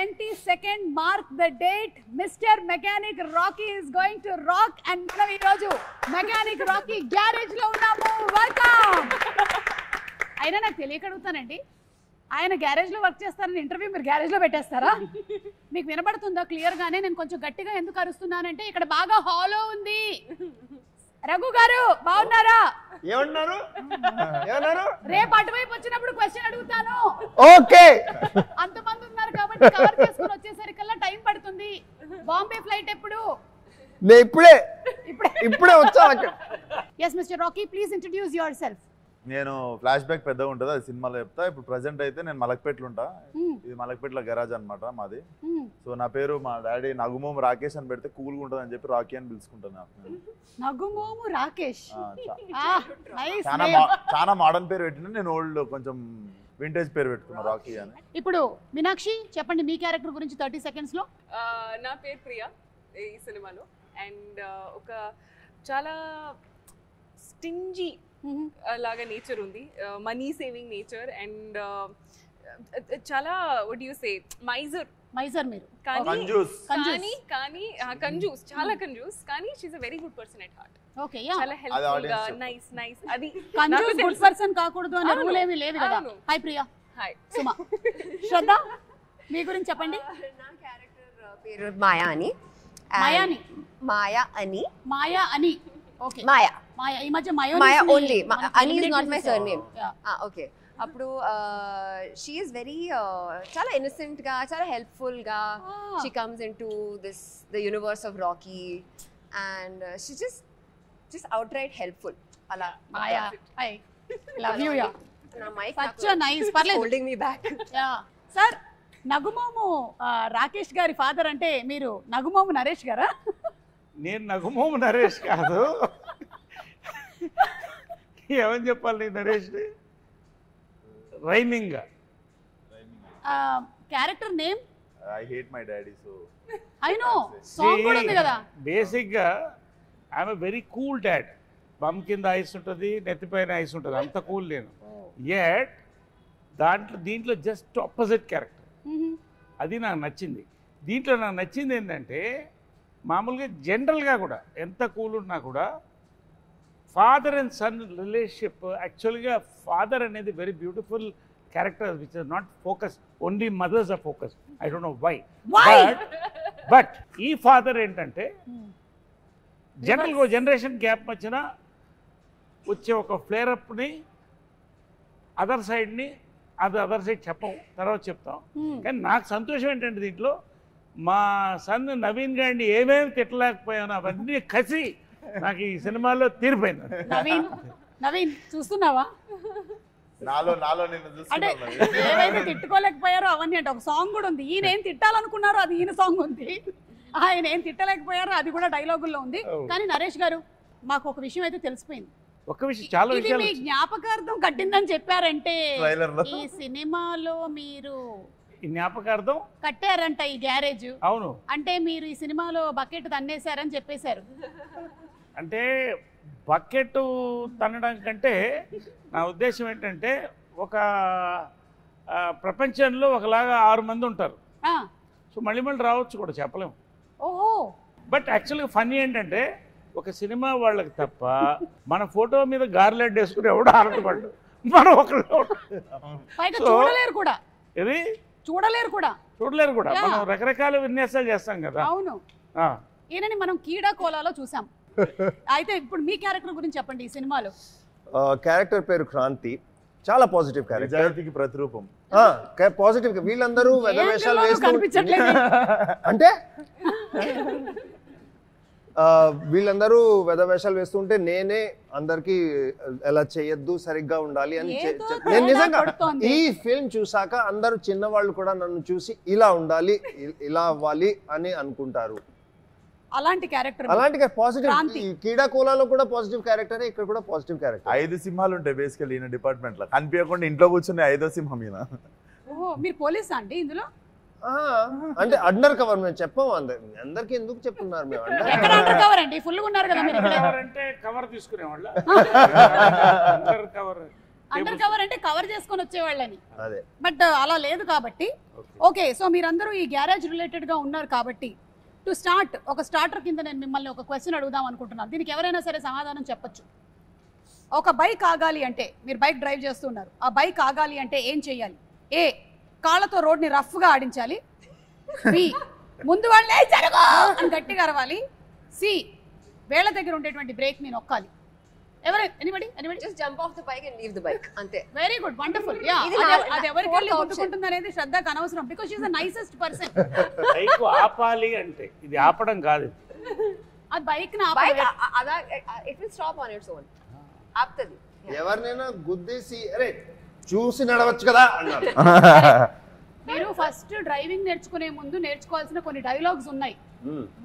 22nd mark the date. Mr. Mechanic Rocky is going to rock and మనం ఈ రోజు Mechanic Rocky garage లో ఉన్నాము. వెల్కమ్. అయినా నాకు తెలియక అడుగుతానండి, ఆయన గ్యారేజ్ లో వర్క్ చేస్తారని ఇంటర్వ్యూ మీరు గ్యారేజ్ లో పెట్టేస్తారా? మీకు వినబడుతుందా క్లియర్ గానే? నేను కొంచెం గట్టిగా ఎందుకు అరుస్తున్నానంటే ఇక్కడ బాగా హాలో ఉంది. రఘు గారు బాగున్నారా? ఏమన్నారు? రేపు అటువైపు వచ్చినప్పుడు క్వశ్చన్ అడుగుతాను. ఓకే. అంతమంది ఉన్నారు కాబట్టి కవర్ చేసుకుని వచ్చేసరికల్లా టైం పడుతుంది. బాంబే ఫ్లైట్ ఎప్పుడు? నేను ఇప్పుడే వచ్చా. yes Mr. Rocky, please introduce yourself. నేను ఫ్లాష్ బ్యాక్ పెద్దగా ఉంటుంది, అది సినిమాలో చెప్తా. ఇప్పుడు ప్రజెంట్ అయితే నేను మలక్పేటలో ఉంటా. ఇది మలక్పేటలో గరాజ్ అనమాట మాది. సో నా పేరు మా డాడీ నగుమోము రాకేష్ అని పెడితే కూల్గా ఉంటుంది అని చెప్పి రాకీ అని పిలుచుకుంటాను. నగుమోము రాకేష్ చాలా మోడర్న్ పేరు పెట్టిన, నేను ఓల్డ్ కొంచెం వింటేజ్ పేరు పెట్టుకున్నా రాకీ అని. ఇప్పుడు మీనాక్షి చెప్పండి మీ క్యారెక్టర్ గురించి 30 seconds లో. నా పేరు ప్రియా ఈ సినిమాలో. అండ్ ఒక చాలా స్టింజీ లాగా నేచర్ ఉంది, మనీ సేవింగ్ నేచర్. అండ్ చాలా వాట్ యు సే మైజర్ మీరు, కానీ కంజూస్, చాలా కంజూస్. కానీ she is a very good person at heart. Okay, yeah, చాలా హెల్ప్ఫుల్ గా, నైస్. అది కంజూస్ గుడ్ పర్సన్ కాకూడదు అనే రూల్ ఏమీ లేదు కదా. హాయ్ ప్రియా. హాయ్ సుమా. శ్రద్ధ మీ గురించి చెప్పండి. నా క్యారెక్టర్ పేరు మాయా అని. మాయా అని. ఓకే, మాయా. ఈ మధ్య మాయా ఓన్లీ. అని is not my surname. Okay. అప్పుడు షీ ఈస్ వెరీ చాలా ఇన్నోసెంట్ గా, చాలా హెల్ప్ఫుల్ గా she comes into the universe of Rocky and she just out right helpful. అలా Maya. I love you. Yeah, నా మైక్ సచ్ నైస్. పర్లేదు, holding me back. Yeah sir. నగుమోము Rakesh గారి father అంటే మీరు నగుమోము నరేష్ గారా? నేను నగుమోము నరేష్ కాదు. ఏమని చెప్పాలి Naresh? Rhyming character name I hate my daddy. So I know song కూడా ఉంది కదా. బేసిక్గా I'm very cool dad. Bum కింద ఐస్ ఉంటుంది, నెత్తిపైన ఐస్ ఉంటుంది, అంత కూల్ నేను. యట్ దీంట్లో జస్ట్ ఆపోజిట్ క్యారెక్టర్. అది నాకు నచ్చింది. దీంట్లో నాకు నచ్చింది ఏంటంటే మామూలుగా జనరల్గా కూడా ఎంత కూల్ ఉన్నా కూడా ఫాదర్ అండ్ సన్ రిలేషన్షిప్, యాక్చువల్గా ఫాదర్ అనేది very beautiful character which is not focus, only mothers are focus. I don't know why. But ఈ ఫాదర్ ఏంటంటే జనరల్గా జనరేషన్ గ్యాప్ మధ్యన వచ్చే ఒక ఫ్లేరప్ని అదర్ సైడ్ని అదర్ సైడ్ చెప్పం, తర్వాత చెప్తాం. కానీ నాకు సంతోషం ఏంటంటే దీంట్లో మా సన్ నవీన్ గారిని ఏమేమి తిట్టలేకపోయాను అవన్నీ కసి నాకు ఈ సినిమాలో తీరిపోయింది. నవీన్ చూస్తున్నావా? అంటే ఏవైతే తిట్టుకోలేకపోయారో అవన్నీ అంటే ఒక సాంగ్ కూడా ఉంది. ఈయన ఏం తిట్టాలనుకున్నారో అది ఈయన సాంగ్ ఉంది, ఆయన ఏం తిట్టలేకపోయారో అది కూడా డైలాగుల్లో ఉంది. కానీ నరేష్ గారు మాకు ఒక విషయం అయితే తెలిసిపోయింది. ఒక విషయం, చాలా విషయాలు మీ జ్ఞాపకార్థం కట్టిందని చెప్పారంటే ఈ సినిమాలో మీరు జ్ఞాపకార్థం కట్టారంట ఈ గ్యారేజ్. అవును, అంటే మీరు ఈ సినిమాలో బకెట్ తన్నేశారని చెప్పేశారు. అంటే బకెట్ తన్నడం కంటే నా ఉద్దేశం ఏంటంటే ఒక ప్రపంచంలో ఒకలాగా 6 మంది ఉంటారు. సో మళ్ళీ రావచ్చు కూడా చెప్పలేము. ఓహో. బట్ యాక్చువల్గా ఫన్నీ ఏంటంటే ఒక సినిమా వాళ్ళకి తప్ప మన ఫోటో మీద గార్లెడ్ వేసుకుని ఎవడో ఆనందపడ్డు, మనం ఒకళ్ళు చూడలేరు కూడా. ఇది చూడలేరు కూడా. మనం రకరకాల విన్యాసాలు చేస్తాం కదా. అవును. ఈయనని మనం కీడా కోలాలో చూసాం. అయితే ఇప్పుడు మీ క్యారెక్టర్ గురించి చెప్పండి ఈ సినిమాలో. క్యారెక్టర్ పేరు క్రాంతి. చాలా పాజిటివ్ క్యారెక్టర్, నిజాయితీకి ప్రతిరూపం. పాజిటివ్. వీళ్ళందరూ వెధవేషాలు కనిపించట్లేదు అంటే వీళ్ళందరూ వెధవేషాలు వేస్తుంటే నేనే అందరికి ఎలా చేయొద్దు, సరిగ్గా ఉండాలి అని నేను నిజంగా ఈ ఫిల్మ్ చూసాక అందరూ చిన్నవాళ్ళు కూడా నన్ను చూసి ఇలా ఉండాలి, ఇలా అవ్వాలి అని అనుకుంటారు. అలాంటి క్యారెక్టర్, అలాంటి పాజిటివ్. కీడా కోలాలో కూడా పాజిటివ్ క్యారెక్టర్, ఇక్కడ కూడా పాజిటివ్ క్యారెక్టర్. 5 సింహాలు ఉంటాయి బేసికల్లీ ఈయన డిపార్ట్మెంట్ లో. కనిపించకుండా ఇంట్లో కూర్చుని 5వ సింహం ఈయన. ఓహో, మీరు పోలీసా అండి ఇందులో? అంటే అండర్ కవర్. మేము చెప్పాము అందరికి ఎందుకు చెప్తున్నారు? మేము అండర్ కవర్ అండి, ఫుల్ గా ఉన్నారు కదా మీరు. అంటే కవర్ తీసుకునేవాళ్ళ. అండర్ కవర్ అంటే కవర్ చేసుకొని వచ్చేవాళ్ళని, అదే బట్ అలా లేదు కాబట్టి. ఓకే, సో మీరందరూ ఈ గ్యారేజ్ రిలేటెడ్ గా ఉన్నారు కాబట్టి టు స్టార్ట్ ఒక స్టార్టర్ కింద నేను మిమ్మల్ని ఒక క్వశ్చన్ అడుగుదాం అనుకుంటున్నాను. దీనికి ఎవరైనా సరే సమాధానం చెప్పొచ్చు. ఒక బైక్ ఆగాలి అంటే, మీరు బైక్ డ్రైవ్ చేస్తున్నారు, ఆ బైక్ ఆగాలి అంటే ఏం చెయ్యాలి? ఏ, కాళ్ళతో రోడ్ని రఫ్గా ఆడించాలి. బి, ముందు వాళ్ళే జరగో అని గట్టిగా అరవాలి. సి, వేళ్ళ దగ్గర ఉండేటువంటి బ్రేక్ ని నొక్కాలి. Anybody just jump off the bike and leave the bike అంతే. Very good, wonderful. యా, అది ఎవరికి వెళ్ళి గుర్తుకుంటుంది అనేది శ్రద్ధకు అనవసరం, because she is the nicest person. Bike ఆపాలి అంటే ఇది ఆపడం కాదు, అది బైక్ ని bike ఆపాలి. it will stop on its own. ఆపుతది. ఎవరినైనా గుద్దేసి అరే చూసి నడవచ్చు కదా అన్నారు. మీరు ఫస్ట్ డ్రైవింగ్ నేర్చుకునే ముందు నేర్చుకోవాల్సిన కొన్ని డైలాగ్స్ ఉన్నాయి.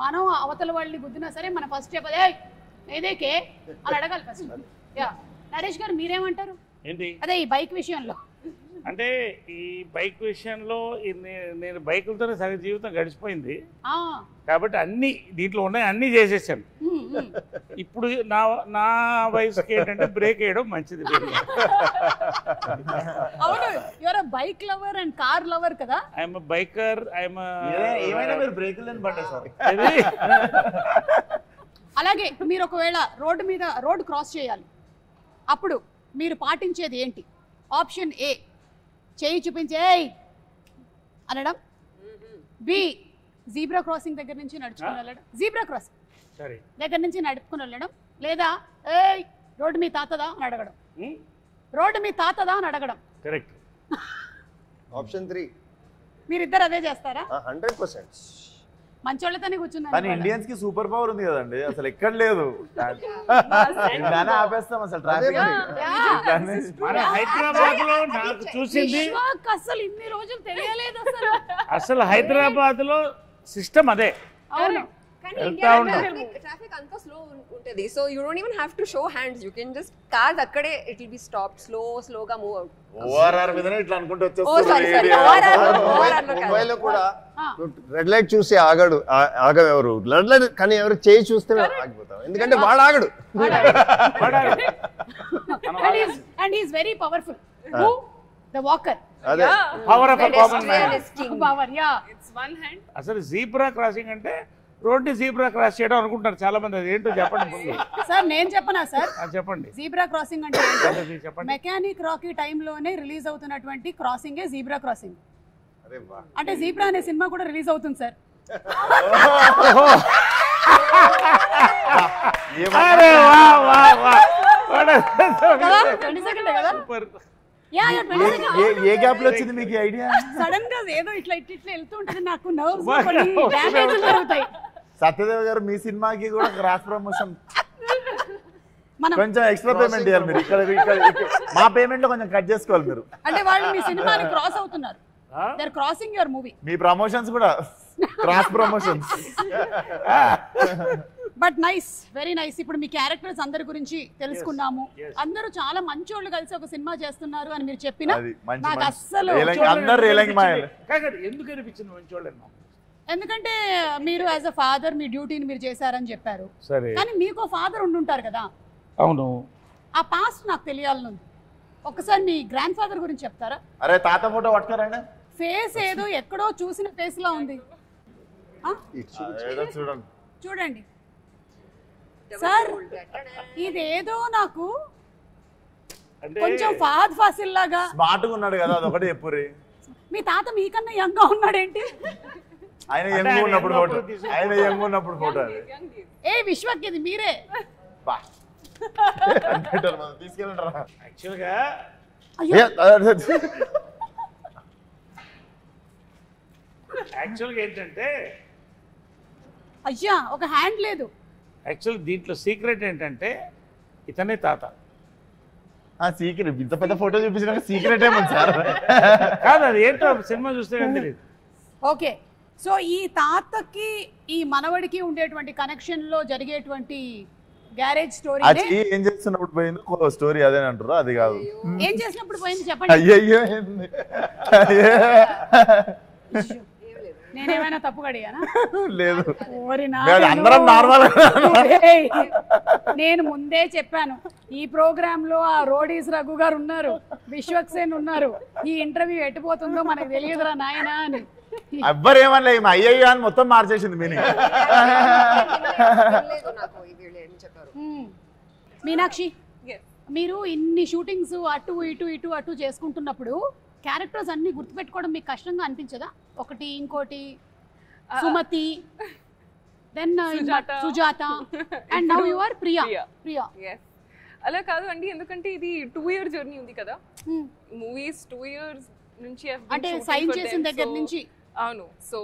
మనం అవతల వాళ్ళని గుద్దినా సరే మన ఫస్ట్ చెప్పదే ఏదేకే అని అడగాలి ఫస్ట్. యా, నరేష్ గారు మీరేమంటారు? ఏంటి అదే ఈ బైక్ విషయంలో. అంటే ఈ బైక్ విషయంలో నేను బైకులతోనే సగం జీవితం గడిచిపోయింది కాబట్టి అన్ని దీంట్లో ఉన్నాయి, అన్నీ చేసేసాను. ఇప్పుడు నా వయసుకి ఏంటంటే బ్రేక్ వేయడం మంచిది. అవును, your bike lover and car lover కదా. ఐఎమ్ బైకర్, ఏమైనా మీరు బ్రేకులు పడ్డా సార్. అలాగే మీరు ఒకవేళ రోడ్డు క్రాస్ చేయాలి, అప్పుడు మీరు పాటించేది ఏంటి? ఆప్షన్ ఏ, చేయి చూపించే అనడం. బి, జీబ్రా క్రాసింగ్ దగ్గర నుంచి నడుచుకుని వెళ్ళడం, జీబ్రా క్రాసింగ్ దగ్గర నుంచి నడుపుకుని వెళ్ళడం. లేదా ఏయ్ రోడ్డు మీ తాతదా అని అడగడం. రోడ్డు మీ తాతదా అని అడగడం. కరెక్ట్. ఆప్షన్ 3 మీరిద్దరు అదే చేస్తారా? 100%. మంచోళ్ళతోనే కూర్చున్నాను. కానీ ఇండియన్స్ కి సూపర్ పవర్ ఉంది కదండి, అసలు ఎక్కడ లేదు. ఆపేస్తాం అసలు ట్రాఫిక్. హైదరాబాద్ లో నాకు చూసింది అసలు ఇన్ని రోజులు తెలియలేదు అసలు హైదరాబాద్ లో సిస్టమ్ అదే. అవును, కానీ ఇండియాలో ట్రాఫిక్ అంతా స్లో ఉంటది. So you don't even have to show hands. You can just cars అక్కడే ఇట్ విల్ బి స్టాప్డ్, స్లోగా మూవ్ అవుట్. ఓఆర్ఆర్ మీదనే ఇట్లా అనుకుంటూ ముంబైలో కూడా రెడ్ లైట్ చూసి ఆగెవరు రెడ్ లైట్, కానీ ఎవరు చేయి చూస్తే ఆగిపోతాం, ఎందుకంటే వాడు ఆగడు. And he is very powerful. The walker. అదే power of common man. Power, yeah. It's one hand. అసలు జీబ్రా క్రాసింగ్ అంటే రోడ్డు జీబ్రా క్రాస్ చేయడం అనుకుంటారు చాలా మంది. అది ఏంటో చెప్పండి ముందు. సార్ నేను చెప్పనా సార్? చెప్పండి. జీబ్రా క్రాసింగ్ అంటే చెప్పండి. మెకానిక్ రాకీ టైంలోనే రిలీజ్ అవుతున్నటువంటి క్రాసింగే జీబ్రా క్రాసింగ్. అరే వా, అంటే జీబ్రా అనే సినిమా కూడా రిలీజ్ అవుతుంది సార్. అరే వా వా వా. 20 సెకండ్ కదా? సూపర్. ఏ గ్యాప్ లో వచ్చింది మీకు ఐడియా? సడన్ గా ఏదో ఇట్లా వెళ్తూ ఉంటుంది, నాకు నర్వ్స్ డ్యామేజ్ జరుగుతాయి. సత్యదేవ్ గారు మీ సినిమాకి కూడా క్రాస్ ప్రమోషన్ మనం కొంచెం ఎక్స్ట్రా పేమెంట్ చేయాలి మీరు. ఇక్కడ మా పేమెంట్ లో కొంచెం కట్ చేసుకోవాలి మీరు. అంటే వాళ్ళు మీ సినిమాని క్రాస్ అవుతున్నారు. They are crossing your movie. మీ ప్రమోషన్స్ కూడా cross promotions. But nice, very nice. ఇప్పుడు మీ క్యారెక్టర్స్ అందరి గురించి తెలుసుకున్నాము. అందరూ చాలా మంచోళ్ళు కలిసి ఒక సినిమా చేస్తున్నారు అని మీరు చెప్పినా నాకు అస్సలు ఎందుకు అనిపించింది మంచోళ్ళని? ఎందుకంటే మీరు యాజ్ అ ఫాదర్ మీ డ్యూటీని మీరు చేశారని చెప్పారు. కానీ మీకు ఫాదర్ ఉండుంటారు కదా. అవును. ఆ పాస్ట్ నాకు తెలియాలనుంది. ఒకసారి మీ గ్రాండ్ ఫాదర్ గురించి చెప్తారా? అరే తాత ఫోటో పట్టుకోరండి. ఫేస్ ఏదో ఎక్కడో చూసిన ఫేస్ లా ఉంది. చూడండి చూడండి సార్, ఇదేదో నాకు కొంచెం ఫహద్ ఫాసిల్ లాగా. స్మార్ట్ గా ఉన్నాడు కదా, అదొకటి చెప్పుర్రి. మీ తాత మీకన్నా యంగ్ గా ఉన్నాడేంటి? ఆయన యంగ్ ఉన్నప్పుడు ఫోటో, ఆయన యంగ్ ఉన్నప్పుడు ఫోటో. ఏ విశ్వక్, ఇది మీరే. తీసుకెళ్ళంటారా? యాక్చువల్గా ఏంటంటే అయ్యా ఒక హ్యాండ్ లేదు. యాక్చువల్ దీంట్లో సీక్రెట్ ఏంటంటే ఇతనే తాత. సీక్రెట్ ఇంత పెద్ద ఫోటో చూపించిన సీక్రెట్ ఏమన్నా సార్? కాదు, అది ఏంటో సినిమా చూస్తే తెలియదు. ఓకే, సో ఈ తాతకి ఈ మనవడికి ఉండేటువంటి కనెక్షన్ లో జరిగేటువంటి గ్యారేజ్ స్టోరీ ఏం చేస్తున్నప్పుడు పోయింది స్టోరీ అదే అంటారు. అది కాదు, ఏం చేసినప్పుడు పోయింది చెప్పండి. అయ్యో నేనేమైనా తప్పు అడిగానా? లేదు ఓరి అందరం నార్మల్. నేను ముందే చెప్పాను ఈ ప్రోగ్రామ్ లో ఆ రోడీస్ రఘు గారు ఉన్నారు, విశ్వక్సేన్ ఉన్నారు, ఈ ఇంటర్వ్యూ ఎట్టిపోతుందో మనకు తెలియదురా నాయనా అని. ఎవ్వరు ఏమన్నా అయ్యయ్యో అని మొత్తం మార్చేసింది మీనింగ్. మీనాక్షి, మీరు ఇన్ని షూటింగ్స్ అటు ఇటు ఇటు అటు చేసుకుంటున్నప్పుడు క్యారెక్టర్స్ అన్ని గుర్తుపెట్టుకోవడం మీకు కష్టంగా అనిపించదా? ఒకటి ఇంకోటి Sumathi, then Sujatha, and now you are Priya. అలా కాదు అండి, ఎందుకంటే ఇది 2 year జర్నీ ఉంది కదా. మూవీస్ 2 years నుంచి అంటే సైన్ చేసిన దగ్గర నుంచి. అవును. సో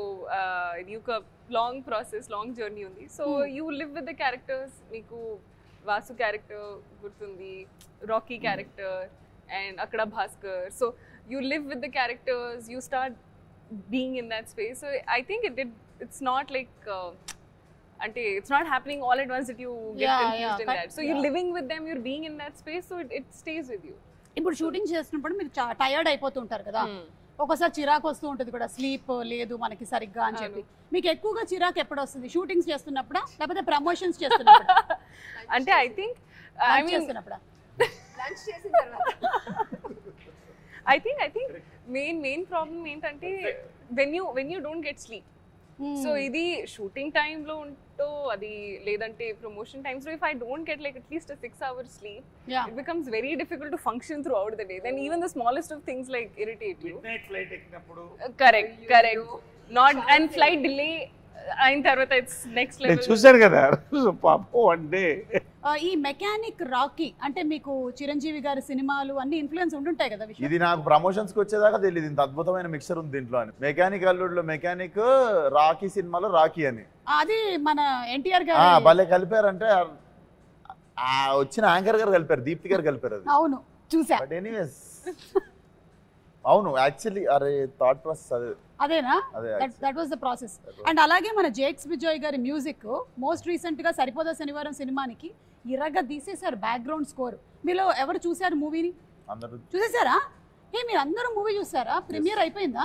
ఇది ఒక లాంగ్ ప్రాసెస్, లాంగ్ జర్నీ ఉంది. So you live with the characters. మీకు వాసు క్యారెక్టర్ గుర్తుంది, రాకీ క్యారెక్టర్, అండ్ అక్కడ Bhaskar. So you live with the characters, you start being in that space. So I think it's not like it's not happening all at once that you get confused in that. So you're living with them, you're being in that space, so it stays with you. ఇప్పుడు shooting చేస్తున్నప్పుడు మీరు tired అయిపోతుంటారు కదా, ఒకసారి చిరాకు వస్తూ ఉంటుంది కూడా, sleep లేదు మనకి సరిగ్గా అని చెప్పి. మీకు ఎక్కువగా చిరాకు ఎప్పుడు వస్తుంది? షూటింగ్స్ చేస్తున్నప్పుడా లేకపోతే ప్రమోషన్స్ చేస్తున్నప్పుడా? అంటే ఐ థింక్ చేస్తున్నప్పుడా? I think main problem ఏంటంటే when you don't get sleep. So ఇది షూటింగ్ టైమ్ లో ఉంటో అది లేదంటే ప్రమోషన్ టైమ్స్ లో if I don't get like at least a 6 hours sleep, it becomes very difficult to function throughout the day. Then even the smallest of things like irritate you. Midnight flight ఎక్కినప్పుడు. Correct. Not and flight delay అయిన తర్వాత it's next level. చూశారు కదా పాపం one day. ఈ mechanic Rocky అంటే మీకు చిరంజీవి గారి సినిమాలు అన్ని ఇన్ఫ్లుయెన్స్ ఉంటుంటాయి కదా. ఇది నాకు ప్రమోషన్స్ కి వచ్చేదాకా తెలియదు ఇంత అద్భుతమైన మిక్సర్ ఉంది దీంట్లో అని. మెకానిక్ అల్లుడులో మెకానిక్, రాకీ సినిమాలో రాకీ అని. అది మన ఎన్టీఆర్ గారు భలే కలిపారంటే వచ్చిన యాంకర్ గారు కలిపారు, దీప్తి గారు కలిపారు. అది అవును చూసా. బట్ ఎనీవేస్ అవును యాక్చువల్లీ అరే థాట్ ప్రాసెస్ అదేనా? That was the process. And అలాగే మన జేక్స్ విజయ్ గారి మ్యూజిక్ మోస్ట్ రీసెంట్ గా సరిపోదా శనివారం సినిమానికి ఇరగా తీసేశారు బ్యాక్గ్రౌండ్ స్కోర్. మీలో ఎవరు చూసారు మూవీని? చూసేసారా? మీరు అందరూ మూవీ చూసారా? ప్రీమియర్ అయిపోయిందా?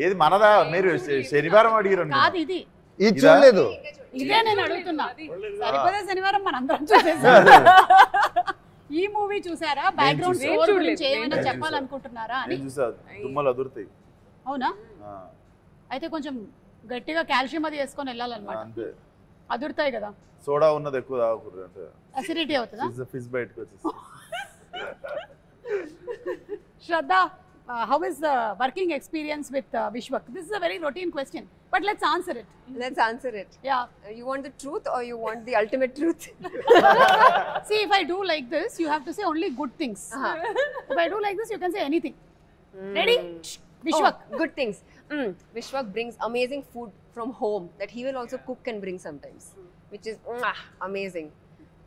ఏది మనదా? మీరు శనివారం అడిగారు కాదు, ఇది చూడలేదు. ఇదే నేను అడుగుతున్నా. సరిపోదా శనివారం మనందరం చూసేసారు. ఈ మూవీ చూసారా? బ్యాక్గ్రౌండ్ స్కోర్ గురించి ఏమైనా చెప్పాలనుకుంటున్నారా అని? తుమ్మలు అదురుతాయి. అవునా? అయితే కొంచెం గట్టిగా కాల్షియం అది వేసుకొని వెళ్ళాలన్నమాట. అదురుతాయి కదా. సోడా ఉన్నది ఎక్కువ తాగకూడదు అంటే అసిడిటీ అవుతుందా? ఫిష్ బయటకు వచ్చేసి. శ్రద్ధ, how is the working experience with Vishwak? This is a very routine question, but let's answer it. Let's answer it. Yeah. You want the truth or you want the ultimate truth? See, if I do like this, you have to say only good things. If I do like this, you can say anything. Ready? Vishwak. Oh, good things. Vishwak brings amazing food from home that he will also cook and bring sometimes, which is amazing.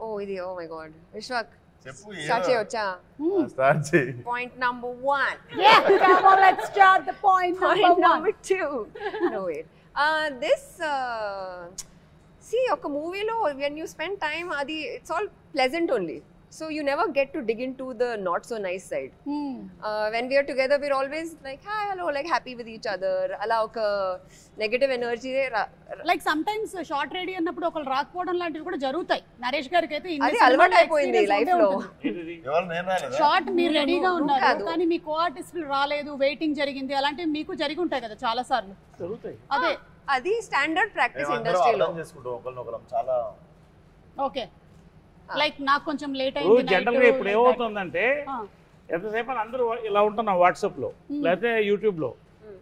Oh my God. Vishwak, start cheyocha. Start chey. Point number 1. Yeah, come on, let's start the point number 2. No, wait. This, see, oka movie lo, when you spend time, it's all pleasant only. So you never get to dig into the not so nice side. When we are together, we're always like, hi, hello, like happy with each other. Ala oka negative energy. Like sometimes short ready అన్నప్పుడు ఒకళ్ళు రాకపోవడం లాంటివి కూడా జరుగుతాయి. నరేష్ గారికి అయితే అది అలవాటు అయిపోయింది లైఫ్ లో. షార్ట్ మీరు రెడీగా ఉన్నారు కానీ మీ కో ఆర్టిస్టులు రాలేదు, వెయిటింగ్ జరిగింది, అలాంటివి మీకు జరిగి ఉంటాయి కదా చాలా సార్లు. అదే అది స్టాండర్డ్ ప్రాక్టీస్ ఇండస్ట్రీలో. చాలా ఓకే. లైక్ నాకు కొంచెం లేట్ అయింది. జనరల్ గా ఇప్పుడు ఏమవుతుందంటే ఎంతసేపు అందరూ ఇలా ఉంటున్నాం వాట్సాప్ లో లేకపోతే యూట్యూబ్ లో,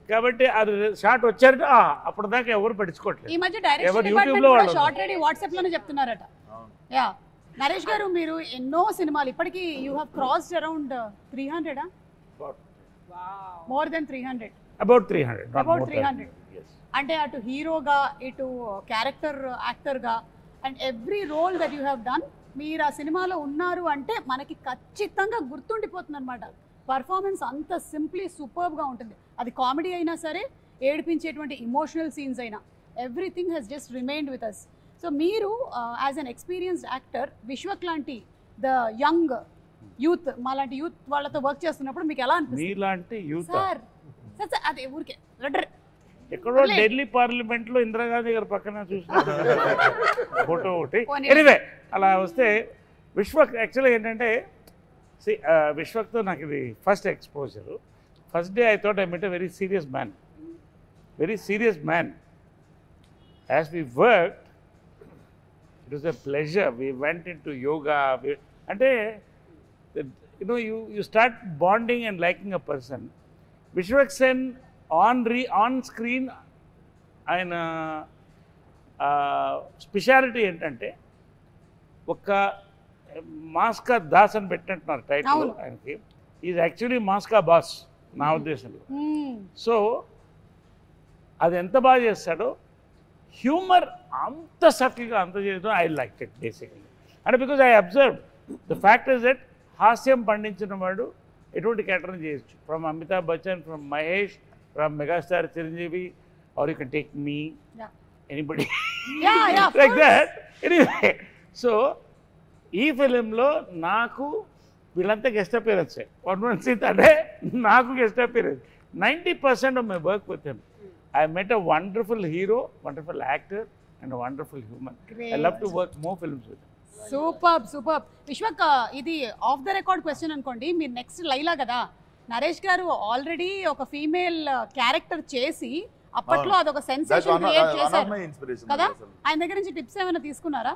కాబట్టి అది షార్ట్ వచ్చారంటే అప్పుడు దాకా ఎవరు పట్టించుకోవట్లేదు. ఈ మధ్య డైరెక్షన్ డిపార్ట్మెంట్ కూడా షార్ట్ రెడీ వాట్సాప్ లోనే చెప్తున్నారట. యా నరేష్ గారు, మీరు ఎన్నో సినిమాలు ఇప్పటికి you have crossed around 300. More than 300. About 300. అంటే అటు హీరోగా ఇటు క్యారెక్టర్ యాక్టర్గా and every role that you have done, మీరు ఆ సినిమాలో ఉన్నారు అంటే మనకి ఖచ్చితంగా గుర్తుండిపోతుంది అనమాట. పర్ఫార్మెన్స్ అంత సింప్లీ సూపర్బ్గా ఉంటుంది. అది కామెడీ అయినా సరే, ఏడిపించేటువంటి ఇమోషనల్ సీన్స్ అయినా, everything has just remained with us. So మీరు as an experienced actor Vishwak లాంటి ద యంగ్ యూత్, మాలాంటి యూత్ వాళ్ళతో వర్క్ చేస్తున్నప్పుడు మీకు ఎలా అనిపిస్తుంది? మీలాంటి యూత్ సార్ అదే ఊరికే ఎక్కడో ఢిల్లీ పార్లమెంట్లో ఇందిరాగాంధీ గారి పక్కన చూసిన ఫోటో ఒకటి. ఎనీవే అలా వస్తే విశ్వక్ యాక్చువల్గా ఏంటంటే విశ్వక్తో నాకు ఇది first exposure. First day I thought I met a very serious man. As we work it was a pleasure. We went into yoga. అంటే you start bonding and liking a person. Vishwak Sen on screen ఆయన speciality ఏంటంటే ఒక మాస్కా దాస్ అని పెట్టినట్టున్నారు title ఆయనకి. Is actually మాస్కా boss నా ఉద్దేశంలో. So అది ఎంత బాగా చేస్తాడో, హ్యూమర్ అంత సటిల్గా అంత చేయడం ఐ లైక్ ఇట్ బేసికలీ. అంటే because I observe the fact is that హాస్యం పండించిన వాడు ఎటువంటి క్యారెక్టర్ని చేయొచ్చు. From Amitabh Bachchan, from Mahesh, from megastar Chiranjeevi, or you can take me anybody like that. Anyway so ఈ ఫిలింలో నాకు వీళ్ళంతా గెస్ట్ అపియరెన్స్. అంటే నాకు guest appearance 90% of my work with him. I met a wonderful hero, wonderful actor, and a wonderful human. Great. I love to work more films with him. Super. Vishwak, ఇది of the record question అనుకోండి. మీరు next Laila కదా, నరేష్ గారు already ఒక female character చేసి అప్పట్లో అదొక sensation create చేశారు కదా. ఆయన దగ్గర నుంచి టిప్స్ ఏమైనా తీసుకున్నారా?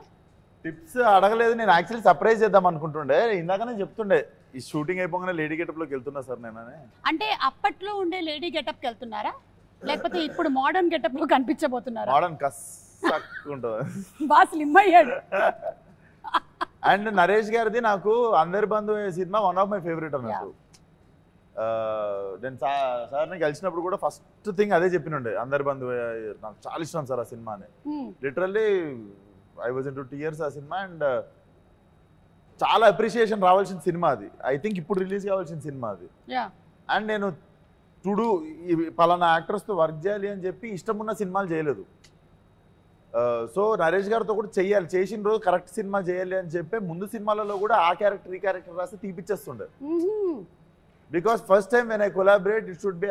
టిప్స్ అడగలేదు. నేను యాక్చువల్లీ సర్ప్రైజ్ చేద్దాం అనుకుంటుండే. ఇందాకనే చెప్తుండే ఈ షూటింగ్ అయిపోగానే లేడీ గెటప్లోకి వెళ్తున్నా సార్ నేను. అంటే అప్పట్లో ఉండే లేడీ గెటప్కి వెళ్తున్నారా, లేకపోతే ఇప్పుడు మోడర్న్ గెటప్ లో కనిపించబోతున్నారా? మోడర్న్ కస్సక్కుంటుంది. బాగా స్లిమ్ అయ్యాడు. అండ్ నరేష్ గారిది నాకు అందరి బంధు సినిమా వన్ ఆఫ్ మై ఫేవరెట్ అన్నట్టు. నేను సార్ని కలిసినప్పుడు కూడా ఫస్ట్ థింగ్ అదే చెప్పినుండే, అందరి బంధు నాకు చాలా ఇష్టం సార్ ఆ సినిమా అని. Literally I was into tears ఆ సినిమా. అండ్ చాలా అప్రిషియేషన్ రావాల్సిన సినిమా అది. ఐ థింక్ ఇప్పుడు రిలీజ్ కావాల్సిన సినిమా అది. అండ్ నేను టుడు పలానా యాక్టర్స్తో వర్క్ చేయాలి అని చెప్పి ఇష్టం ఉన్న సినిమాలు చేయలేదు. సో నరేష్ గారితో కూడా చెయ్యాలి, చేసిన రోజు కరెక్ట్ సినిమా చేయాలి అని చెప్పి ముందు సినిమాలలో కూడా ఆ క్యారెక్టర్ ఈ క్యారెక్టర్ రాస్తే తీపిచ్చేస్తుండే. Because first time when I collaborate it should be,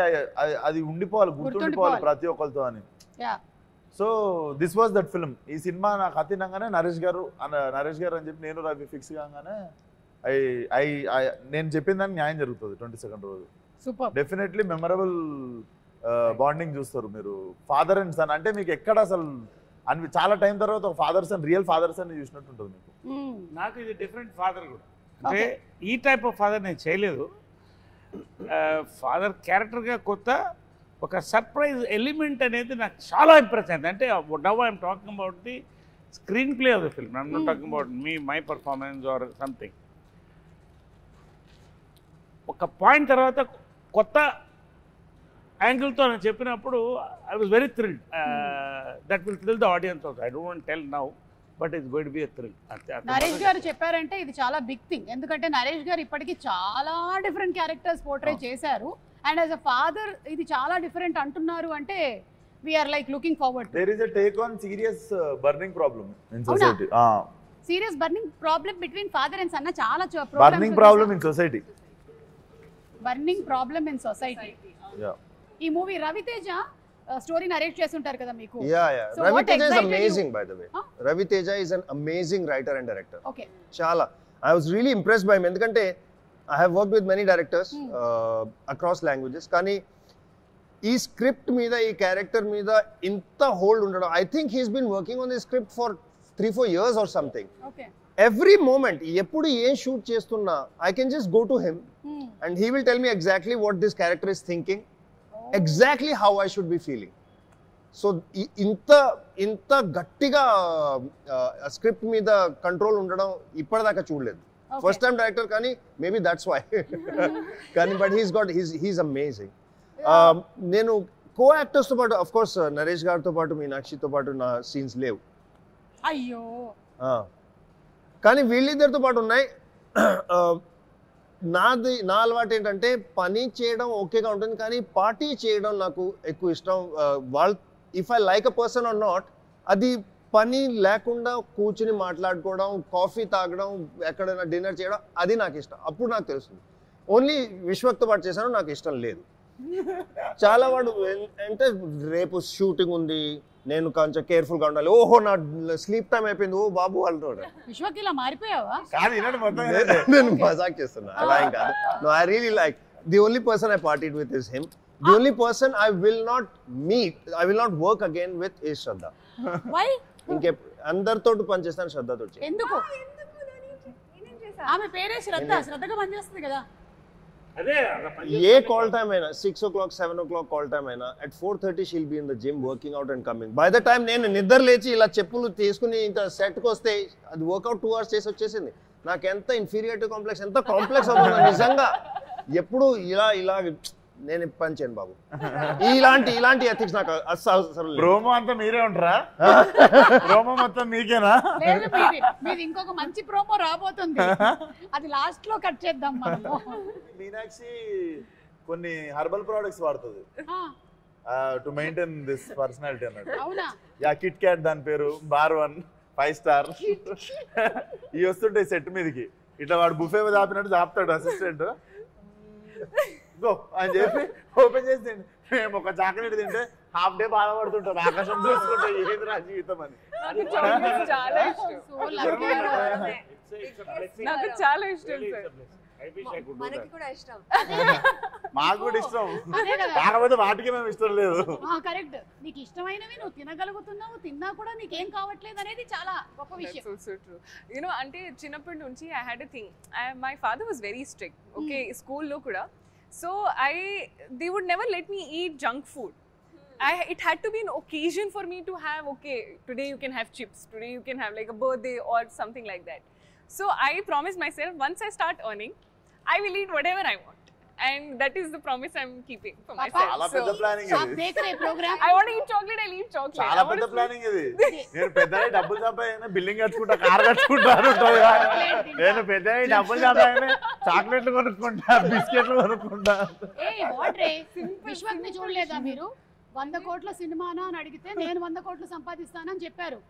అది ఉండిపోవాలి, గుర్తుండిపోవాలి ప్రతి ఒక్కరితో అని. So this was that film. ఈ సినిమా నాకు అతినంగానే నరేష్ గారు అని చెప్పి నేను రవి ఫిక్స్ కాగానే నేను చెప్పిన దానికి న్యాయం జరుగుతుంది 22nd రోజు. డెఫినెట్లీ మెమరబుల్ బాండింగ్ చూస్తారు మీరు. ఫాదర్ అండ్ సన్ అంటే మీకు ఎక్కడ అసలు చాలా టైం తర్వాత ఒక father son, real father son చూసినట్టు ఉంటుంది మీకు. నాకు ఇది డిఫరెంట్ ఫాదర్ కూడా. అంటే ఈ టైప్ ఆఫ్ ఫాదర్ నేను చేయలేదు. ఫాదర్ క్యారెక్టర్గా కొత్త ఒక సర్ప్రైజ్ ఎలిమెంట్ అనేది నాకు చాలా ఇంప్రెస్ అయింది. అంటే now I'm talking about the screen play of the film. I'm not talking about my performance or something. ఒక పాయింట్ తర్వాత కొత్త యాంగిల్తో నేను చెప్పినప్పుడు I was very thrilled. That will thrill the audience also. I don't want tell now, but it's going to be a thrill. Naresh గారు చెప్పారంటే ఇది చాలా big thing. ఎందుకంటే నరేష్ గారు ఇప్పటికీ చాలా డిఫరెంట్ క్యారెక్టర్స్ పోర్ట్రే చేశారు. అండ్ యాజ్ అ ఫాదర్ ఇది చాలా డిఫరెంట్ అంటున్నారు అంటే we're like looking forward. There is a take on serious burning problem in society. Serious burning problem between father and son. చాలా burning problem in society. Burning problem in society. ఈ movie Ravi Teja story narrate చేస్తుంటారు కదా మీకు. So Raviteja is amazing by the way. Raviteja is an amazing writer and director. Okay. Chala. I was really impressed by him ఎందుకంటే I have worked with many directors across languages. కానీ ఈ script మీద, ఈ character మీద ఇంత hold ఉండడం, I think he's been working on this script for 3-4 years or something. Okay. Every moment ఎప్పుడు ఏం షూట్ చేస్తున్నా I can just go to him and he will tell me exactly what this character is thinking. Exactly how I should be feeling. So ఇంత గట్టిగా script మీద control ఉండడం ఇప్పటిదాకా చూడలేదు. First time director కానీ మేబీ దట్స్ వై. కానీ but he's amazing. నేను కో యాక్టర్స్తో పాటు అఫ్ కోర్స్ నరేష్ గారితో పాటు మీనాక్షితో పాటు నా సీన్స్ లేవు. అయ్యో. కానీ వీళ్ళిద్దరితో పాటు ఉన్నాయి. నా అలవాటు ఏంటంటే పని చేయడం ఓకేగా ఉంటుంది, కానీ పార్టీ చేయడం నాకు ఎక్కువ ఇష్టం. If I like a person are not, అది పని లేకుండా కూర్చుని మాట్లాడుకోవడం, కాఫీ తాగడం, ఎక్కడైనా డిన్నర్ చేయడం, అది నాకు ఇష్టం. అప్పుడు నాకు తెలుస్తుంది. ఓన్లీ విశ్వక్తో పాటు చేశాను, నాకు ఇష్టం లేదు. చాలా వాడు అంటే రేపు షూటింగ్ ఉంది, నేను కొంచెం కేర్ఫుల్ గా ఉండాలి, ఓహో నా స్లీప్ టైం అయిపోయింది, ఓ బాబు అంటాడు. విశ్వకి ఇలా మారిపోయావా? కాదు వినండి మొత్తం నేను మజాక్ చేస్తున్నా, అలా ఏం కాదు. No, I really like the only person I partied with is him. The only person I will not work again with is Shraddha. Why? ఇంకే అందరితో పనిచేస్తాను, శ్రద్ధతో చేయను. ఎందుకు? ఆమె పేరే శ్రద్ధ, శ్రద్ధగా పనిచేస్తుంది కదా. అదే ఏ కాల్ టైమ్ అయినా 6 o'clock 7 o'clock కాల్ టైమ్ అయినా at 4:30 she'll be in the gym working out and coming. By the time నేను నిద్ర లేచి ఇలా చెప్పులు తీసుకుని ఇంకా సెట్కి వస్తే అది వర్కౌట్ 2 hours చేసి వచ్చేసింది. నాకు ఎంత ఇన్ఫీరియారిటీ కాంప్లెక్స్, ఎంత కాంప్లెక్స్ అవుతుంది నిజంగా. ఎప్పుడు ఇలా నేను పని చేయను బాబు. ఇలాంటి ఎథిక్స్ నాకు అసలు. ప్రోమో అంతా మీరే ఉంటారా? ప్రోమో మొత్తం మీకేనా? లేదు, మీది ఇంకొక మంచి ప్రోమో రాబోతుంది, అది లాస్ట్ లో కట్ చేద్దాం మనము. మీనాక్షి కొన్ని హెర్బల్ ప్రొడక్ట్స్ వాడుతుంది టు మెయింటైన్ దిస్ పర్సనాలిటీ అన్నట్టు. అవునా? యా, కిట్ క్యాట్ దాని పేరు, బార్ 1 5 star. ఇవి వస్తుంటాయి సెట్ మీదకి, ఇట్లా వాడు బుఫే మీద ఆపినట్టు ఆపుతాడు అసిస్టెంట్. గో అని చెప్పి ఓపెన్ చేసి మేము ఒక చాక్లెట్ తింటే హాఫ్ డే బాధపడుతుంటాం, ఆకాశం చూసుకుంటే ఏది రా జీవితం అని. చాలా ఇష్టం, నాకు చాలా ఇష్టం సార్. మనకి కూడా ఇష్టం, మాకు కూడా ఇష్టం, కాకపోతే వాటికి మేము ఇష్టం లేదు. కరెక్ట్, నీకు ఇష్టమైనవి నువ్వు తినగలుగుతున్నావు, తిన్నా కూడా నీకేం కావట్లేదు అనేది చాలా గొప్ప విషయం. So true. యూనో అంటే చిన్నప్పటి నుంచి I had a thing, my father was very strict. Okay, స్కూల్లో కూడా. So they would never let me eat junk food. It had to be an occasion for me to have, okay, today you can have chips, today you can have like a birthday or something like that. So I promised myself, once I start earning, I will eat whatever I want. And that is the promise I'm keeping for myself. చాలా పెద్ద planning ఇది. I want to eat chocolate, I'll eat chocolate. చాలా పెద్ద planning ఇది. నేను పెద్దగా డబ్బులు సంపాదించిన బిల్డింగ్ కట్టుకుంటా, కార్ కట్టుకుంటా ఉంటుంది. నేను పెద్దగా డబ్బులు సంపాదించిన చాక్లెట్లు కొనుక్కుంటా, బిస్కెట్లు కొనుక్కుంటా. విశ్వక్ని చూడలేదా మీరు? 100 కోట్ల సినిమానా అని అడిగితే నేను 100 కోట్లు సంపాదిస్తానని చెప్పారు.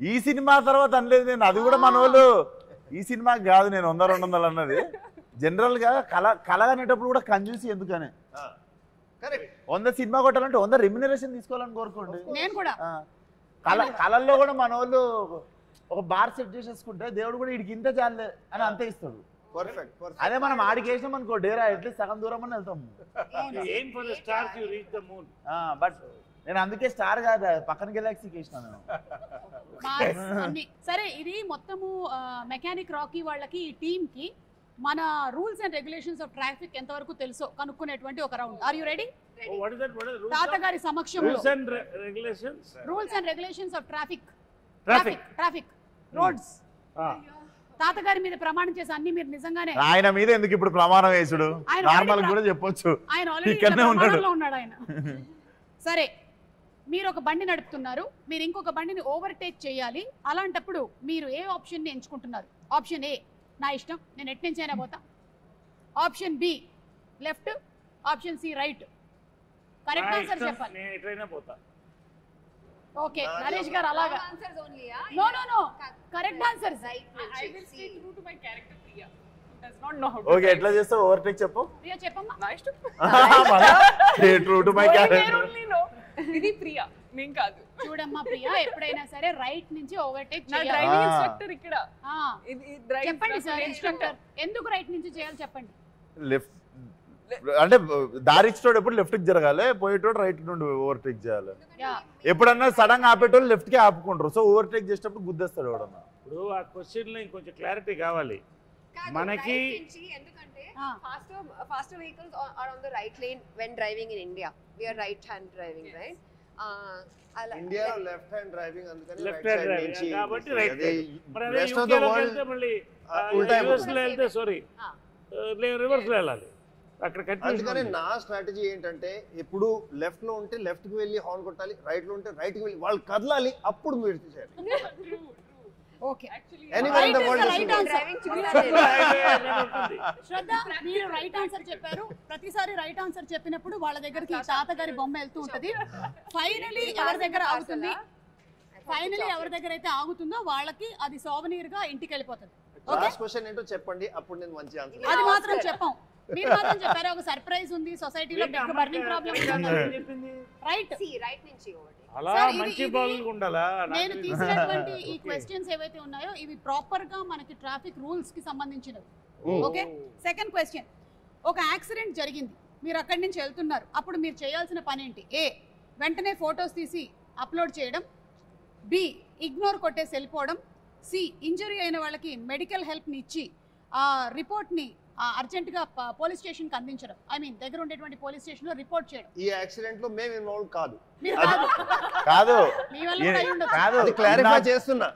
ఈ సినిమా తర్వాత అనలేదు నేను, అది కూడా మన వాళ్ళు ఈ సినిమాకి కాదు నేను 100-200 అన్నది. జనరల్ గా కళ అనేటప్పుడు కూడా కంజూసి ఎందుకనే. 100 సినిమా కొట్టాలంటే 100 రెమ్యునరేషన్ తీసుకోవాలని కోరుకోండి. నేను కూడా కళల్లో కూడా మన వాళ్ళు ఒక బార్ సెట్ చేసేసుకుంటే దేవుడు కూడా వీడికి ఇంత చాలే అని అంతే ఇస్తాడు. అదే మనం ఆడికి వేసినాం అనుకో డేరా, అట్లీస్ట్ సగం దూరం అని వెళ్తాము. బట్ నేను అందుకే స్టార్ కాదు, పక్కన గెలాక్సీకి వేసినా నేను. సరే, ఇది మొత్తము మెకానిక్ రాకీ వాళ్ళకి, ఈ టీమ్ కి మన rules and regulations of traffic ఎంతవరకు తెలుసో కనుక్కునేటువంటి ఒక రౌండ్. Are you ready? తాతగారి సమక్షంలో rules and regulations of traffic roads. తాతగారి మీద ప్రమాణం చేసి అన్ని మీరు నిజంగానే. ఆయన మీద ఎందుకు ఇప్పుడు ప్రమాణం వేసుడు, నార్మల్ కూడా చెప్పొచ్చు, ఆయన ఆల్రెడీ ఉన్నాడు ఆయన. సరే, మీరు ఒక బండి నడుపుతున్నారు, మీరు ఇంకొక బండిని ఓవర్టేక్ చేయాలి. అలాంటప్పుడు మీరు ఏ ఆప్షన్ ని ఎంచుకుంటున్నారు? ఆప్షన్ ఏ, నా ఇష్టం, నేను ఎట్ నుంచి అయినా పోతా. Option B, left. Option C, right. Correct answer చెప్పాలి. ఓకే, నరేష్ గారు అలాగా. No, correct answer. I will stay true to my character, Priya. Does not know how to. Okay, ఎట్లా చేస్తావు ఓవర్టేక్ చెప్పు. ప్రియా చెప్పమ్మా. నా ఇష్టం. Stay true to my character. ఇది ప్రియా, నేను కాదు. చూడమ్మా ప్రియా, ఎప్పుడైనా సరే రైట్ నుంచి ఓవర్టేక్ నా చేయాలి. డ్రైవింగ్ ఇన్స్ట్రక్టర్ ఇక్కడ. చెప్పండి సార్, ఇన్స్ట్రక్టర్ ఎందుకు రైట్ నుంచి చేయాలి చెప్పండి. లెఫ్ట్ అంటే దారి ఇచ్చేటోడు ఎప్పుడు లెఫ్ట్ కి జరగాలి, పోయేటోడు రైట్ నుండి ఓవర్టేక్ చేయాలి. ఎప్పుడన్నా సడన్ గా ఆపేటోళ్ళు లెఫ్ట్ కి ఆపుకుంటారు, సో ఓవర్టేక్ చేసేటప్పుడు గుద్దేస్తాడు ఎవడన్నా. ఇప్పుడు ఆ క్వశ్చన్ లో ఇంకొంచెం క్లారిటీ కావాలి మనకి. ఎందుకంటే faster vehicles are on the right lane when driving in India. We are right hand driving, right? ఇండియాలో లెఫ్ట్ హ్యాండ్ డ్రైవింగ్, అందుకని లెఫ్ట్ హ్యాండ్ డ్రైవింగ్ కాబట్టి రైట్. మరి అదే రెస్ట్ ఆఫ్ ద వరల్డ్ మళ్ళీ ఉల్టా రివర్స్ లో వెళ్తే సారీ రివర్స్ లో వెళ్ళాలి. అక్కడ అందుకని నా స్ట్రాటజీ ఏంటంటే, ఎప్పుడు లెఫ్ట్ లో ఉంటే లెఫ్ట్ కి వెళ్ళి హార్న్ కొట్టాలి, రైట్ లో ఉంటే రైట్ కి వెళ్ళి వాళ్ళు కదలాలి, అప్పుడు మీరు చేయాలి. ఓకే, శ్రద్ధ మీరు రైట్ ఆన్సర్ చెప్పారు. ప్రతిసారి రైట్ ఆన్సర్ చెప్పినప్పుడు వాళ్ళ దగ్గరికి తాతగారి బొమ్మ వెళ్తూ ఉంటది. ఫైనలీ ఎవరి దగ్గర ఆగుతుంది, ఎవరి దగ్గర అయితే ఆగుతుందో వాళ్ళకి అది సోవనీర్ గా ఇంటికి వెళ్ళిపోతుంది. లాస్ట్ క్వశ్చన్ ఏంటో చెప్పండి, అప్పుడు నేను మంచి ఆన్సర్. అది మాత్రం చెప్పాం. మీరు మాత్రం చెప్పారు ఒక సర్ప్రైజ్ ఉంది సొసైటీలో big burning problem right right నుంచి అలా మంచి బాగులు ఉండాలా నేను తీసినటువంటి ఈ క్వశ్చన్స్ ఏవైతే ఉన్నాయో ఇవి ప్రాపర్ గా మనకి ట్రాఫిక్ రూల్స్ కి సంబంధించినవి ఓకే సెకండ్ క్వశ్చన్ ఒక యాక్సిడెంట్ జరిగింది మీరు అక్కడి నుంచి వెళ్తున్నారు అప్పుడు మీరు చేయాల్సిన పని ఏంటి ఏ వెంటనే ఫొటోస్ తీసి అప్లోడ్ చేయడం బి ఇగ్నోర్ కొట్టేసి వెళ్ళిపోవడం సి ఇంజరీ అయిన వాళ్ళకి మెడికల్ హెల్ప్ని ఇచ్చి ఆ రిపోర్ట్ని అర్జెంటుగా పోలీస్ స్టేషన్కి అందించడం ఐ మీన్ దగ్గర ఉండేటువంటి పోలీస్ స్టేషన్లో రిపోర్ట్ చేయడం ఈ యాక్సిడెంట్ లో మేము ఇన్వాల్వ్ కాదు మీరు కాదు కాదు మీ వల్ల కూడా అయి ఉండొచ్చు. కాదు అది క్లారిఫై చేస్తున్నా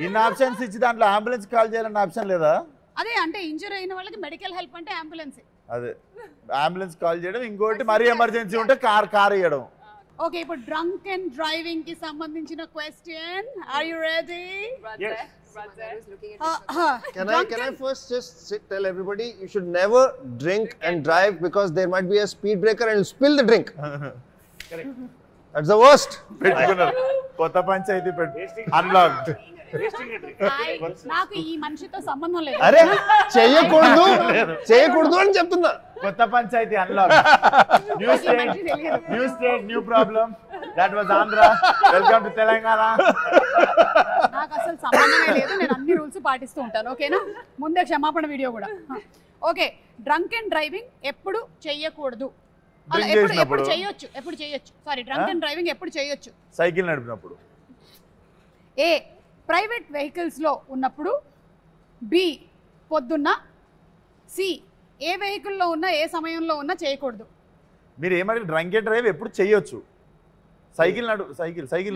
ఇన్ని ఆప్షన్స్ ఇచ్చి దాంట్లో అంబులెన్స్ కాల్ చేయాలన్న ఆప్షన్ లేదా అదే అంటే ఇంజరీ అయిన వాళ్ళకి మెడికల్ హెల్ప్ అంటే అంబులెన్స్ అదే అంబులెన్స్ కాల్ చేయడం ఇంకోటి మరీ ఎమర్జెన్సీ ఉంటే కార్ ఇవ్వడం ఓకే ఇప్పుడు డ్రంక్ అండ్ డ్రైవింగ్ కి సంబంధించిన question are you ready Yes. Can I first just tell everybody you should never drink and drive because there might be a speed breaker and spill the drink. Correct. That's the worst. పెట్టుకున్నారు కొత్త panchayat unlocked నాకు ఈ మనిషితో సంబంధం లేదు అరే చేయకూడదు అని చెప్తున్నా కొత్త panchayati unlock new state new problem that was Andhra welcome to Telangana నాకు అసలు సంబంధమే లేదు నేను అన్ని రూల్స్ పాటిస్తూ ఉంటాను ఓకేనా ముందే క్షమాపణ వీడియో కూడా ఓకే డ్రంక్ అండ్ డ్రైవింగ్ ఎప్పుడు చెయ్యకూడదు అలా ఎప్పుడు చేయొచ్చు సారీ డ్రంక్ అండ్ డ్రైవింగ్ ఎప్పుడు చేయొచ్చు సైకిల్ నడిపినప్పుడు ఏ ప్రైవేట్ వెహికల్స్ లో ఉన్నప్పుడు బి పొద్దున్న సి ఏ వెహికల్లో ఉన్నా ఏ సమయంలో ఉన్నా చేయకూడదు మీరు ఏమంటే డ్రంక్ అండ్ డ్రైవ్ ఎప్పుడు చేయొచ్చు సైకిల్ లేదు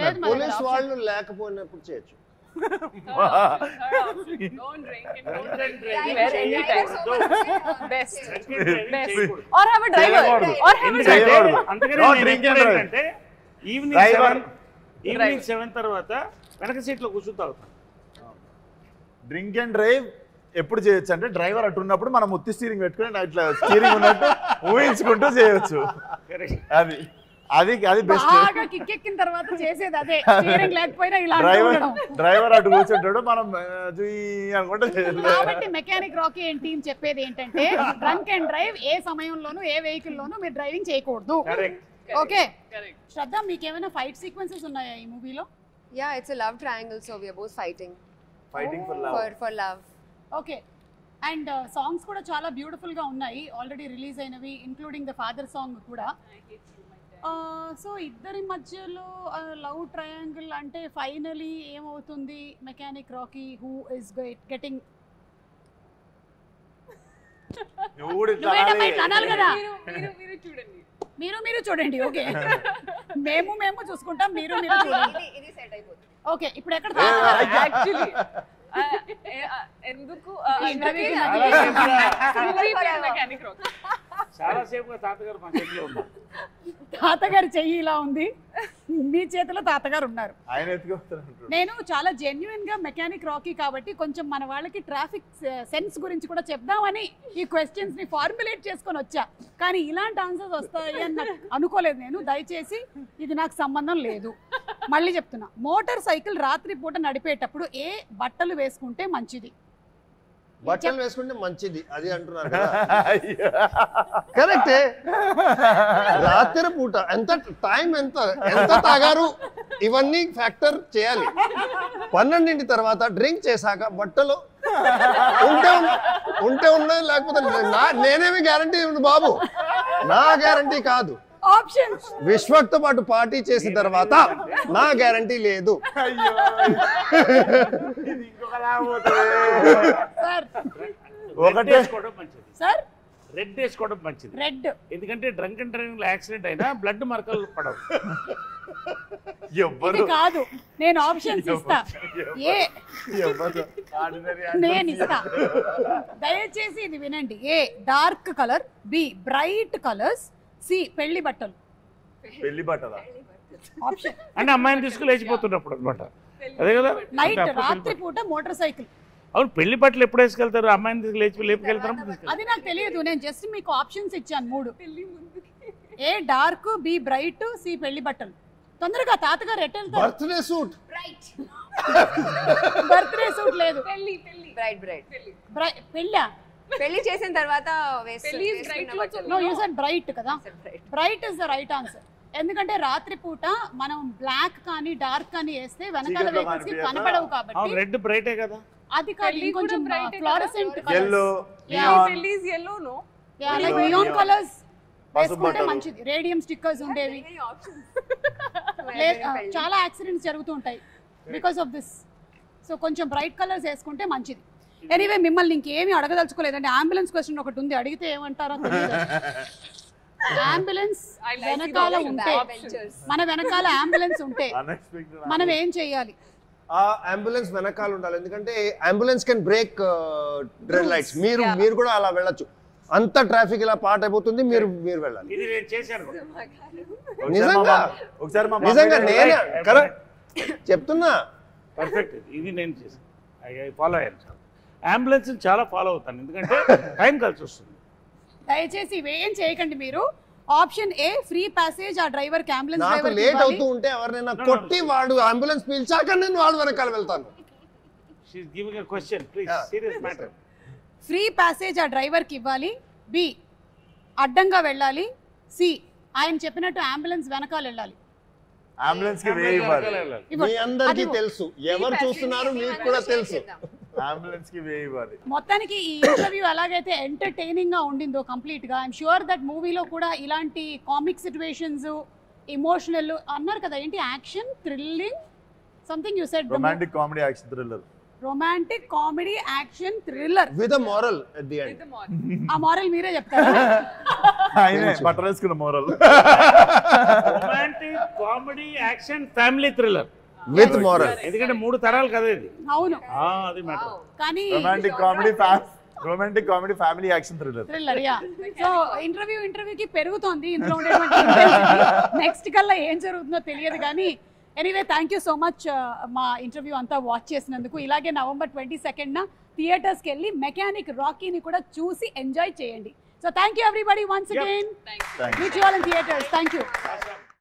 మరి. పోలీస్ వాళ్ళు లేకపోయినప్పుడు చేయొచ్చు Don't drink and Drunk don't and drive. driving Very చేయకూడదు. anytime. Best. Best. Or have a driver. Or have a ఎందుకంటే చేయకూడదు. అందుకనే No నేను drink and ఎప్పుడు drive. ఏంటంటే Driver. ఈవినింగ్ 7 తర్వాత వెనక సీట్లో కూర్చుని తాగుతాను డ్రింక్ అండ్ డ్రైవ్ ఎప్పుడు చేయొచ్చు అంటే డ్రైవర్ అటు ఉన్నప్పుడు మనం ముత్తి స్టీరింగ్ పెట్టుకుని ఇట్లా స్టీరింగ్ ఉన్నట్టు ఊహించుకుంటూ చేయొచ్చు అది బెస్ట్ బాగా కిక్కెక్కిన తర్వాత చేసేది అదే స్టీరింగ్ లేకపోయినా ఇలా డ్రైవర్ అటు కూర్చుంటాడు మనం అనుకుంటే కాబట్టి మెకానిక్ రాకీ అండ్ టీమ్ చెప్పేది ఏంటంటే డ్రంక్ అండ్ డ్రైవ్ ఏ సమయంలోనూ ఏ వెహికల్ లోనూ మీరు డ్రైవింగ్ చేయకూడదు ఓకే శ్రద్ధ మీకేమైనా ఫైట్ సీక్వెన్సెస్ ఉన్నాయా ఈ మూవీలో Yeah, it's a love triangle, so we are both fighting for love. Okay and songs కూడా చాలా బ్యూటిఫుల్ గా ఉన్నాయి ఆల్రెడీ రిలీజ్ అయినవి ఇంక్లూడింగ్ ద ఫాదర్ సాంగ్ కూడా సో ఇద్దరి మధ్యలో లవ్ ట్రయాంగిల్ అంటే ఫైనలీ ఏమవుతుంది mechanic Rocky who is getting అనాలి కదా మీరు చూడండి. మీరు చూడండి ఓకే మేము చూసుకుంటాం మీరు చూడండి ఇది సెట్ అయిపోతుంది. ఓకే ఇప్పుడు ఎక్కడ Actually. ఎందుకు మెకానిక్ రాక్ చాలా సేపుగా తాతగారు మా చేతిలో ఉన్నారు తాతగారి చెయ్యి ఇలా ఉంది మీ చేతిలో తాతగారు ఉన్నారు ఆయన ఎత్తుకొస్తారు నేను చాలా జెన్యున్ గా మెకానిక్ రాకీ కాబట్టి కొంచెం మన వాళ్ళకి ట్రాఫిక్ సెన్స్ గురించి కూడా చెప్దామని ఈ క్వశ్చన్స్ ని ఫార్ములేట్ చేసుకొని వచ్చా కానీ ఇలాంటి ఆన్సర్స్ వస్తాయి అని నాకు అనుకోలేదు నేను దయచేసి ఇది నాకు సంబంధం లేదు మళ్ళీ చెప్తున్నా మోటార్ సైకిల్ రాత్రి పూట నడిపేటప్పుడు ఏ బట్టలు వేసుకుంటే మంచిది బట్టలు వేసుకుంటే మంచిది అది అంటున్నారు కరెక్టే రాత్రి పూట ఎంత టైం ఎంత తాగారు ఇవన్నీ ఫ్యాక్టర్ చేయాలి 12 తర్వాత డ్రింక్ చేశాక బట్టలు ఉంటే ఉన్నది లేకపోతే నేనేమి గ్యారంటీ బాబు నా గ్యారంటీ కాదు ఆప్షన్స్ విశ్వక్తో పాటు పార్టీ చేసిన తర్వాత నా గ్యారంటీ లేదు సార్ ఒకటి వేసుకోవడం మంచిది సార్ రెడ్ వేసుకోవడం మంచిది రెడ్ ఎందుకంటే డ్రంక్ అండ్ డ్రైవింగ్ లో యాక్సిడెంట్ అయినా బ్లడ్ మరకలు పడవు ఇది కాదు నేను ఆప్షన్స్ ఇస్తా ఏ నేను ఇస్తా దయచేసి ఇది వినండి A dark colour B bright colours C పెళ్లి బట్టలు ఆప్షన్ అంటే అమ్మాయిని తీసుకుని లేచిపోతున్నప్పుడు అనమాట అదే కదా నైట్ రాత్రి పూట మోటార్ సైకిల్ అవును పెళ్లి బట్టలు ఎప్పుడు వేసుకెళ్తారు అమ్మాయిని తీసుకు లేపుకెళ్తారు అది నాకు తెలియదు నేను జస్ట్ మీకు ఆప్షన్స్ ఇచ్చాను 3 ఏ డార్క్ బి బ్రైట్ సి పెళ్లి బట్టలు తొందరగా తాతగారు ఎట్ వెళ్తారు బర్త్డే సూట్ బర్త్డే సూట్ లేదు Bright. పెళ్ళా పెళ్లి చేసిన తర్వాత పెళ్లి is bright clothes no you said bright కదా, bright is the right answer. ఎందుకంటే రాత్రి పూట మనం బ్లాక్ కానీ డార్క్ కానీ వేస్తే వెనకాల వెహికల్స్ కి కనపడవు కాబట్టి. రెడ్ బ్రైటే కదా, అది కాదు ఇంకొంచెం ఫ్లోరసెంట్ yellow పెళ్లి is yellow no like neon colours వేసుకుంటే మంచిది. రేడియం స్టిక్కర్స్ ఉండేవి. చాలా యాక్సిడెంట్స్ జరుగుతూ ఉంటాయి బికాస్ ఆఫ్ దిస్. సో కొంచెం బ్రైట్ కలర్స్ వేసుకుంటే మంచిది. ఎనీవే మిమ్మల్ని ఇంకేమీ అడగదలుచుకోలేదండి. అంబులెన్స్ క్వశ్చన్ ఒకటి ఉంది, అడిగితే ఏమంటారో తెలియదు. అంబులెన్స్ వెనకాల ఉంటే, మన వెనకాల అంబులెన్స్ ఉంటే మనం ఏం చేయాలి? ఆ అంబులెన్స్ వెనకాల ఉండాలి, ఎందుకంటే ambulance can break red lights. మీరు కూడా అలా వెళ్ళొచ్చు. అంత ట్రాఫిక్ ఇలా పాట అయిపోతుంది, మీరు వెళ్ళాలి. ఇది నేను చేశాను. నిజంగా నిజంగా నేనే కరెక్ట్ చెప్తున్నా. పర్ఫెక్ట్, ఇది నేను చేశాను. ఫాలో అయ్యాను. చాలా అంబులెన్స్ చాలా ఫాలో అవుతాను, ఎందుకంటే టైం కలిసి వస్తుంది. దయచేసి ఇవేం చేయకండి మీరు. ఆప్షన్ ఏ ఫ్రీ ప్యాసేజ్ ఆ డ్రైవర్ కి, అంబులెన్స్ నాకు డ్రైవర్ లేట్ అవుతూ ఉంటే ఎవరినైనా కొట్టి వాడు అంబులెన్స్ పిలిచాక నేను వాడు వెనకాల వెళ్తాను. She is giving a question, please serious matter. Free passage ఆ డ్రైవర్ కి ఇవ్వాలి, బి అడ్డంగా వెళ్ళాలి, సి ఆయన చెప్పినట్టు అంబులెన్స్ వెనకాల వెళ్ళాలి. అంబులెన్స్ కి వే ఇవ్వాలి. మీ అందరికీ తెలుసు, ఎవరు చూస్తున్నారు మీకు కూడా తెలుసు. అంబులెన్స్ కి వే ఇవ్వాలి. మొత్తానికి ఈ ఇంటర్వ్యూ ఎలాగైతే ఎంటర్టైనింగ్ గా ఉండిందో కంప్లీట్ గా, ఐఎమ్ షూర్ దట్ మూవీలో కూడా ఇలాంటి కామిక్ సిచ్యువేషన్స్, ఎమోషనల్ అన్నారు కదా, ఏంటి action, thrilling, something you said, romantic comedy action thriller. Romantic comedy action thriller with a moral at the end. ఆ మోరల్ మీరే చెప్తారా? ఆయనే బట్టలు వేసుకున్న moral. Romantic comedy action family thriller with moral. ఎందుకంటే 3 తరాలు కదా ఇది. అవును, అది మ్యాటర్. కానీ romantic comedy family action thriller. Thriller yeah. So ఇంటర్వ్యూకి పెరుగుతోంది ఇంట్లో ఉండేటువంటి. నెక్స్ట్ కల్లా ఏం జరుగుతుందో తెలియదు కానీ anyway thank you so much మా ఇంటర్వ్యూ అంతా వాచ్ చేసినందుకు. ఇలాగే November 22న థియేటర్స్కి వెళ్ళి మెకానిక్ రాకీని కూడా చూసి ఎంజాయ్ చేయండి. So thank you everybody once again. Meet you all in theatres. Thank you.